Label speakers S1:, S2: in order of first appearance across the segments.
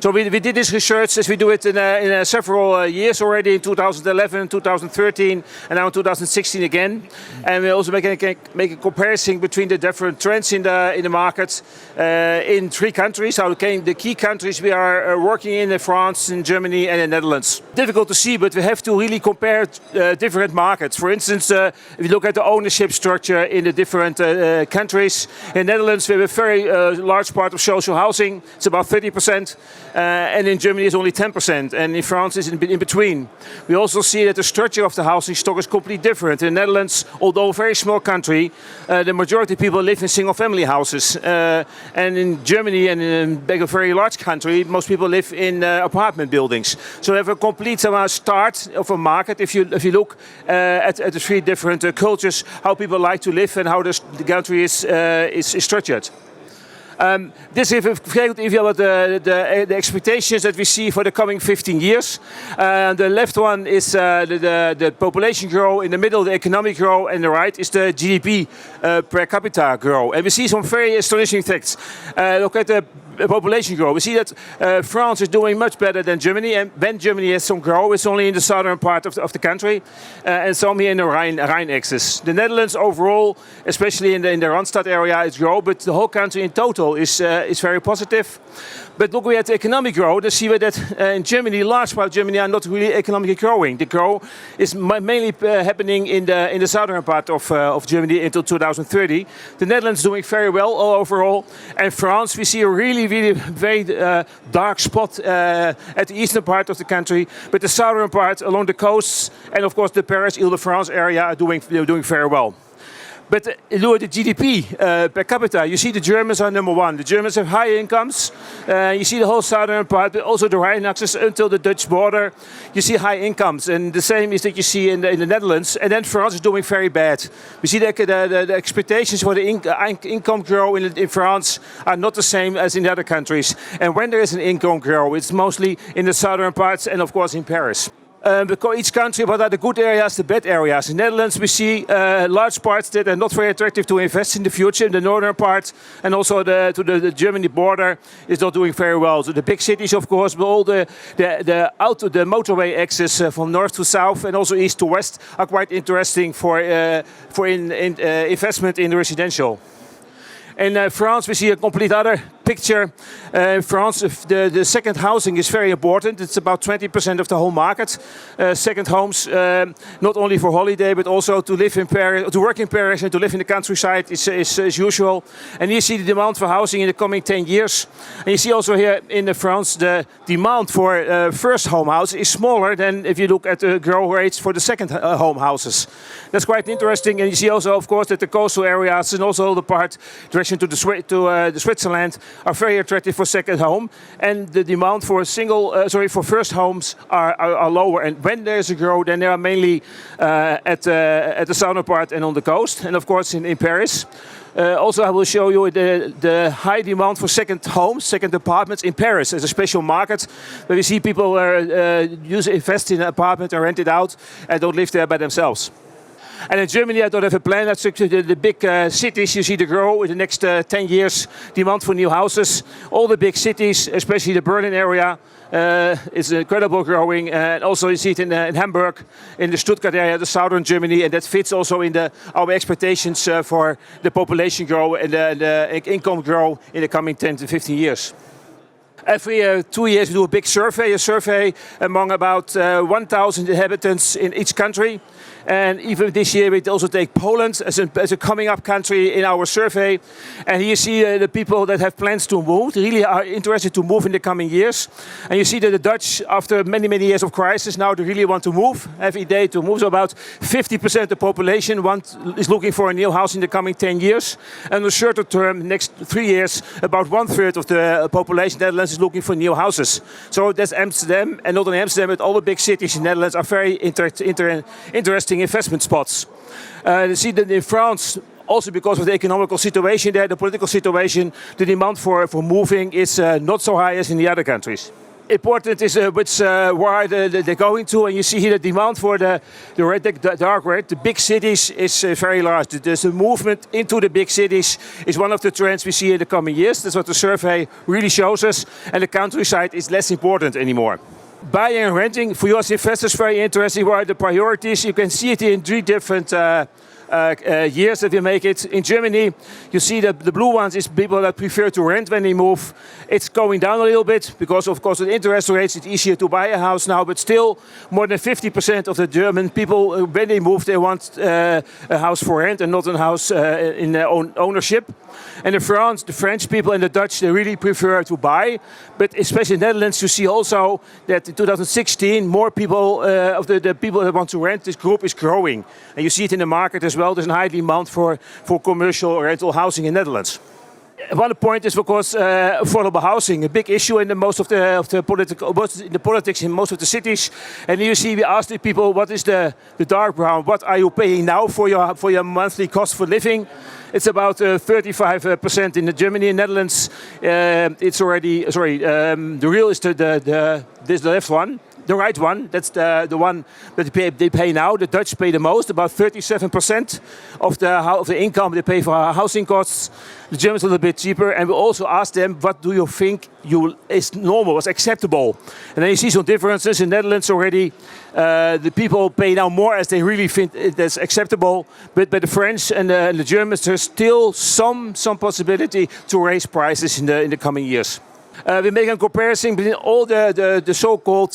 S1: So we did this research as we do it in several years already, in 2011, 2013, and now in 2016 again. And we also make a comparison between the different trends in the market in 3 countries. So the key countries we are working in France, in Germany, and in the Netherlands. Difficult to see, but we have to really compare different markets. For instance, if you look at the ownership structure in the different countries, in the Netherlands we have a very large part of social housing. It's about 30%. And in Germany it's only 10%, and in France it's in between. We also see that the structure of the housing stock is completely different. In the Netherlands, although a very small country, the majority of people live in single-family houses. And in Germany, and in a very large country, most people live in apartment buildings. So we have a complete start of a market. If you look at the 3 different cultures, how people like to live and how the country is structured. This is a great view about the expectations that we see for the coming 15 years. The left one is the population growth, in the middle the economic growth, and the right is the GDP per capita growth. And we see some very astonishing facts. Look at the population growth. We see that France is doing much better than Germany, and when Germany has some growth, it's only in the southern part of the country, and some here in the Rhine axis. The Netherlands overall, especially in the Randstad area, is growth, but the whole country in total is very positive. But looking at the economic growth, then see we that in Germany, large part of Germany are not really economically growing. The growth is mainly happening in the southern part of Germany until 2030. The Netherlands doing very well overall, and France we see a really very dark spot at the eastern part of the country, but the southern part along the coasts and of course the Paris, Ile-de-France area are doing very well. But look at the GDP per capita. You see the Germans are number 1. The Germans have high incomes. You see the whole southern part, but also the Rhine axis until the Dutch border. You see high incomes, and the same is that you see in the Netherlands. And then France is doing very bad. We see that the expectations for the income growth in France are not the same as in the other countries. And when there is an income growth, it's mostly in the southern parts and of course in Paris. Because each country, what are the good areas, the bad areas. In the Netherlands we see large parts that are not very attractive to invest in the future. In the northern part and also to the Germany border is not doing very well. So the big cities, of course, but all the motorway axis from north to south and also east to west are quite interesting for investment in the residential. In France we see a complete other picture. In France the second housing is very important. It's about 20% of the whole market. Second homes, not only for holiday but also to live in Paris, to work in Paris and to live in the countryside is usual. And you see the demand for housing in the coming 10 years. And you see also here in France the demand for first home house is smaller than if you look at the growth rates for the second home houses. That's quite interesting. And you see also of course that the coastal areas and also the part direction to the Switzerland are very attractive for second home, and the demand for for first homes are lower. And when there's a growth, then they are mainly at the southern part and on the coast, and of course in Paris. Also, I will show you the high demand for second homes, second apartments in Paris as a special market, where we see people invest in an apartment and rent it out and don't live there by themselves. And in Germany, I don't have a plan. That's the big cities. You see the growth in the next 10 years, demand for new houses. All the big cities, especially the Berlin area, is incredible growing. And also you see it in Hamburg, in the Stuttgart area, the southern Germany, and that fits also in our expectations for the population growth and the income growth in the coming 10 to 15 years. Every 2 years we do a survey among about 1,000 inhabitants in each country. And even this year we also take Poland as a coming up country in our survey. And here you see the people that have plans to move, really are interested to move in the coming years. And you see that the Dutch, after many years of crisis, now they really want to move, every day to move. So about 50% of the population is looking for a new house in the coming 10 years. And in the shorter term, next 3 years, about 1/3 of the population in the Netherlands is looking for new houses. So that's Amsterdam, and not only Amsterdam, but all the big cities in the Netherlands are very interesting investment spots. You see that in France, also because of the economical situation there, the political situation, the demand for moving is not so high as in the other countries. Important is where they're going to, and you see here the demand for the red, the dark red, the big cities is very large. There's a movement into the big cities is one of the trends we see in the coming years. That's what the survey really shows us, and the countryside is less important anymore. Buying and renting, for you as investors, very interesting. What are the priorities? You can see it in 3 different years that we make it. In Germany, you see the blue ones is people that prefer to rent when they move. It's going down a little bit because, of course, with interest rates, it's easier to buy a house now. But still, more than 50% of the German people, when they move, they want a house for rent and not a house in their own ownership. And in France, the French people and the Dutch, they really prefer to buy. But especially in the Netherlands, you see also that in 2016, more people of the people that want to rent, this group is growing. And you see it in the market as well. There's a high demand for commercial rental housing in the Netherlands. One point is, of course, affordable housing, a big issue in the politics in most of the cities. And you see, we ask the people, what is the dark brown? What are you paying now for your monthly cost for living? It's about 35% in Germany and Netherlands. It's already the real is the left one. The right one, that's the one that they pay now. The Dutch pay the most, about 37% of the income they pay for housing costs. The Germans a little bit cheaper, and we also ask them, what do you think is normal, is acceptable? And then you see some differences. In the Netherlands already, the people pay now more as they really think that's acceptable. But by the French and the Germans, there's still some possibility to raise prices in the coming years. We make a comparison between all the so-called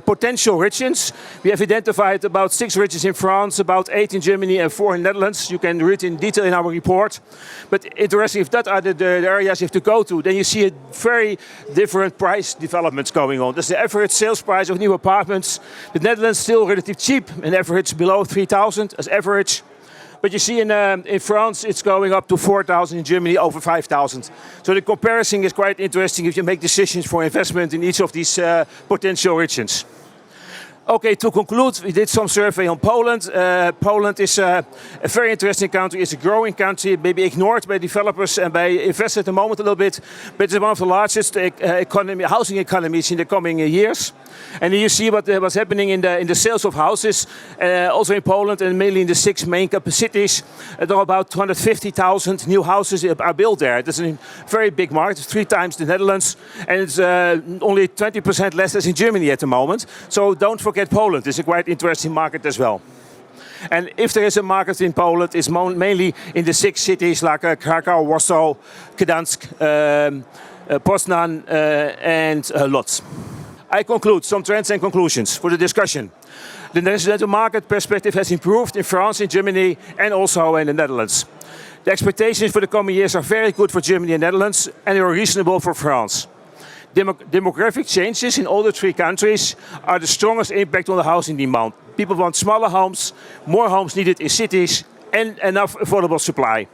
S1: potential regions. We have identified about 6 regions in France, about 8 in Germany and 4 in the Netherlands. You can read in detail in our report. But interesting, if that are the areas you have to go to, then you see a very different price developments going on. That's the average sales price of new apartments. The Netherlands still relatively cheap, an average below 3,000 as average. But you see in France, it's going up to 4,000, in Germany over 5,000. So the comparison is quite interesting if you make decisions for investment in each of these potential regions. Okay, to conclude, we did some survey on Poland. Poland is a very interesting country. It's a growing country, maybe ignored by developers and by investors at the moment a little bit. But it's one of the largest housing economies in the coming years. And you see what's happening in the sales of houses, also in Poland and mainly in the 6 main cities. There are about 250,000 new houses are built there. It's a very big market, 3 times the Netherlands. And it's only 20% less as in Germany at the moment. So don't forget Poland. It's a quite interesting market as well. And if there is a market in Poland, it's mainly in the 6 cities like Krakow, Warsaw, Gdansk, Poznan, and Łódź. I conclude some trends and conclusions for the discussion. The residential market perspective has improved in France, in Germany, and also in the Netherlands. The expectations for the coming years are very good for Germany and Netherlands, and they are reasonable for France. Demographic changes in all the 3 countries are the strongest impact on the housing demand. People want smaller homes, more homes needed in cities, and enough affordable supply.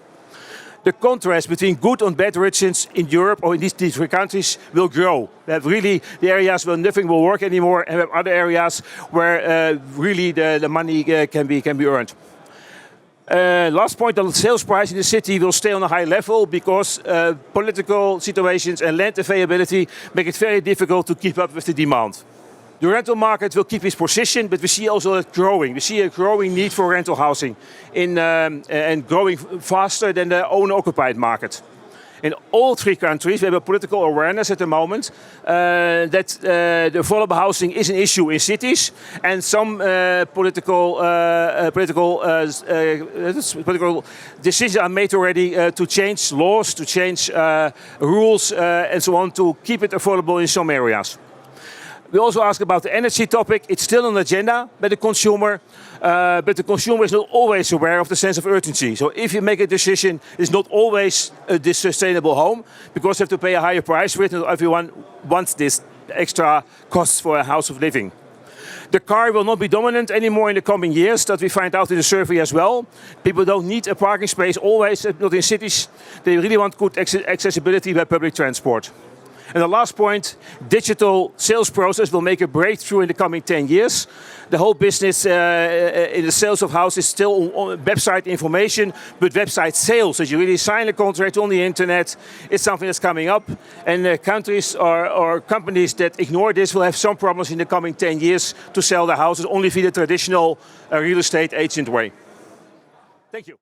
S1: The contrast between good and bad regions in Europe or in these 3 countries will grow. We have really the areas where nothing will work anymore, and we have other areas where really the money can be earned. Last point, the sales price in the city will stay on a high level because political situations and land availability make it very difficult to keep up with the demand. The rental market will keep its position, but we see also it growing. We see a growing need for rental housing and growing faster than the owner-occupied market. In all 3 countries, we have a political awareness at the moment that the affordable housing is an issue in cities, and some political decisions are made already to change laws, to change rules, and so on, to keep it affordable in some areas. We also ask about the energy topic. It's still on the agenda by the consumer, but the consumer is not always aware of the sense of urgency. So if you make a decision, it's not always this sustainable home, because you have to pay a higher price for it, and everyone wants this extra costs for a house of living. The car will not be dominant anymore in the coming years, that we find out in the survey as well. People don't need a parking space always, not in cities. They really want good accessibility by public transport. And the last point, digital sales process will make a breakthrough in the coming 10 years. The whole business in the sales of houses is still on website information, but website sales, that you really sign a contract on the internet, is something that's coming up. And countries or companies that ignore this will have some problems in the coming 10 years to sell their houses only via the traditional real estate agent way. Thank you.